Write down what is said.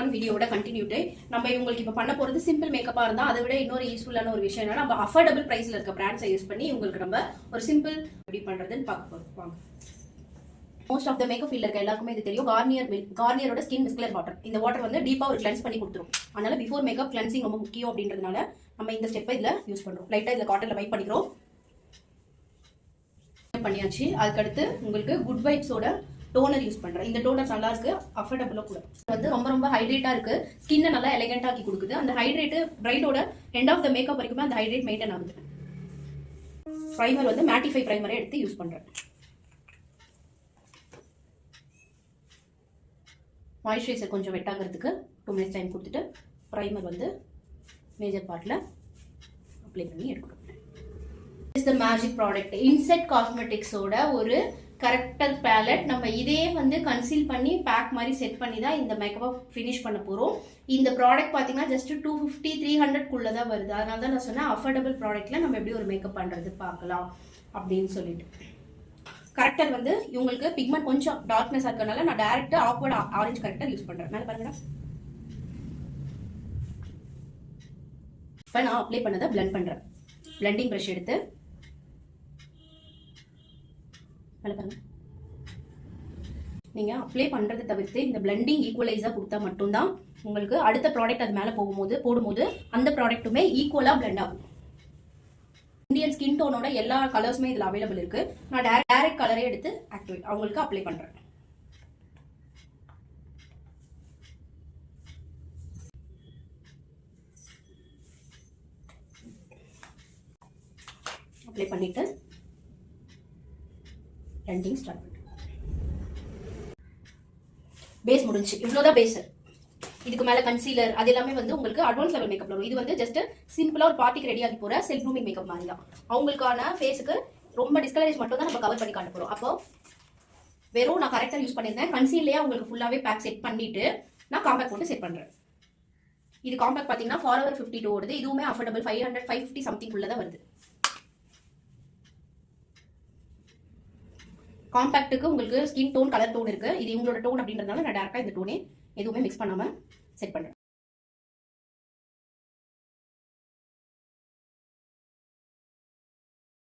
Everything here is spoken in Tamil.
ஒன் வீடியோட கண்டினியூட்டு. நம்ம இவங்களுக்கு இப்போ பண்ண போகிறது சிம்பிள் மேக்கப்பாக இருந்தால் அதை விட இன்னொரு யூஸ்ஃபுல்லான ஒரு விஷயம் என்னன்னா, நம்ம அஃபோர்டபுள் ப்ரைஸில் இருக்க பிராண்ட்ஸை யூஸ் பண்ணி இவங்களுக்கு நம்ம ஒரு சிம்பிள் எப்படி பண்ணுறதுன்னு பார்க்க போகிறோம். மோஸ்ட் ஆஃப் த மேக்கப் ஃபீல்டில் இருக்க எல்லாருக்குமே இது தெரியும். கார்னியரோட ஸ்கின் மிஸ்கிலர் வாட்டர். இந்த வாட்டர் வந்து டீப்பாக ஒரு கிளென்ஸ் பண்ணி கொடுத்துரும். அதனால பிஃபோர் மேக்கப் கிளென்சிங் ரொம்ப முக்கியம் அப்படின்றதுனால நம்ம இந்த ஸ்டெப்பை இதில் யூஸ் பண்ணுறோம். லைட்டாக இதில் காட்டனில் வைப் பண்ணிக்கிறோம். பண்ணியாச்சு. அதுக்கடுத்து உங்களுக்கு குட் வைப்ஸோட டோனர் யூஸ் பண்ணுறேன். இந்த டோனர் நல்லா இருக்கு, அஃபோர்டபுளாக கூட வந்து ரொம்ப ஹைட்ரேட்டாக இருக்கு. ஸ்கின்னை நல்லா எலிகென்ட் ஆக்கி கொடுக்குது. அந்த ஹைட்ரேட்டு பிரைடோட எண்ட் ஆஃப் த மேக்கப் வரைக்குமே அந்த ஹைட்ரேட் மெயின்டைன் ஆகுது. ப்ரைமர் வந்து மேட்டிஃபை ப்ரைமரை எடுத்து யூஸ் பண்ணுறேன். மாய்ஸ்சரைசர் கொஞ்சம் வெட் ஆகிறதுக்கு 2 minutes டைம் கொடுத்துட்டு ப்ரைமர் வந்து மேஜர் பார்ட்டில் அப்ளை பண்ணி எடுக்கணும். Is the magic product. Insight காஸ்மெட்டிக்ஸோட ஒரு கரெக்டர் பேலட். நம்ம இதே வந்து கன்சீல் பண்ணி பேக் மாதிரி செட் பண்ணி தான் இந்த மேக்கப்பை ஃபினிஷ் பண்ண போகிறோம். இந்த ப்ராடக்ட் பார்த்தீங்கன்னா ஜஸ்ட் 250-300 தான் வருது. அதனால தான் நான் சொன்னேன் அஃபோர்டபுள் ப்ராடக்ட்டில் நம்ம எப்படி ஒரு மேக்கப் பண்ணுறது பார்க்கலாம் அப்படின்னு சொல்லிட்டு. கரெக்டர் வந்து இவங்களுக்கு பிக்மெண்ட் கொஞ்சம் டார்க்னஸ் இருக்கிறதுனால நான் டைரக்டா ஆக்வர்ட் ஆரஞ்சு கரெக்டர் யூஸ் பண்றேன். மேல பாருங்க. இப்போ நான் அப்ளை பண்ணதை பிளெண்ட் பண்றேன். பிளெண்டிங் ப்ரஷ் எடுத்து மேல பாருங்க. நீங்க அப்ளை பண்றதை தவிர்த்து இந்த பிளெண்டிங் ஈக்குவலைஸா கொடுத்தா மட்டும்தான் உங்களுக்கு அடுத்த ப்ராடக்ட் அது மேல போடும்போது அந்த ப்ராடக்ட்டுமே ஈக்குவலா பிளெண்ட் ஆகும். இந்தியன் ஸ்கின் டோனோட எல்லா கலர்ஸுமே இதில் அவைலபிள் இருக்கு. நான் டைரக்ட் கலரே எடுத்து ஆக்டிவேட் அவங்களுக்கு அப்ளை பண்றேன். அப்ளை பண்ணிட்டு பிளெண்டிங் ஸ்டார்ட் பண்ணுறேன். பேஸ் முடிஞ்சு. இவ்வளோதான் பேஸ். இதுக்கு மேல கன்சீலர் அது எல்லாமே வந்து உங்களுக்கு அட்வான்ஸ் லெவல் மேக்கப் வரும். இது வந்து ஜஸ்ட் சிம்பிளா ஒரு பார்ட்டிக்கு ரெடி ஆகி போற செல்ஃப் க்ரூமிங் மேக்கப் மாதிரி தான். அவங்களுக்கான ஃபேஸுக்கு ரொம்ப டிஸ்கலரைஸ் மட்டும் தான் நம்ம கவர் பண்ணி காட்ட போறோம். அப்போ வெறும் நான் கரெக்டா யூஸ் பண்ணியிருந்தேன். கன்சீல்லையே உங்களுக்கு ஃபுல்லாவே பேக் செட் பண்ணிட்டு நான் காம்பேக்ட் போட்டு செட் பண்றேன். இது காம்பேக்ட் பாத்தீங்கன்னா ஃபார்எவர் 52 ஓடுது. இதுவுமே அஃபோர்டபுள் 500-550 சம்திங் உள்ள தான் வருது. காம்பேக்ட்டுக்கு உங்களுக்கு ஸ்கின் டோன் கலர் டோன் இருக்கு. இது உங்களோட டோன் அப்படின்றதுனால நான் டேரக்டா இந்த டோனே எதுவுமே மிக்ஸ் பண்ணாம செட் பண்றேன்.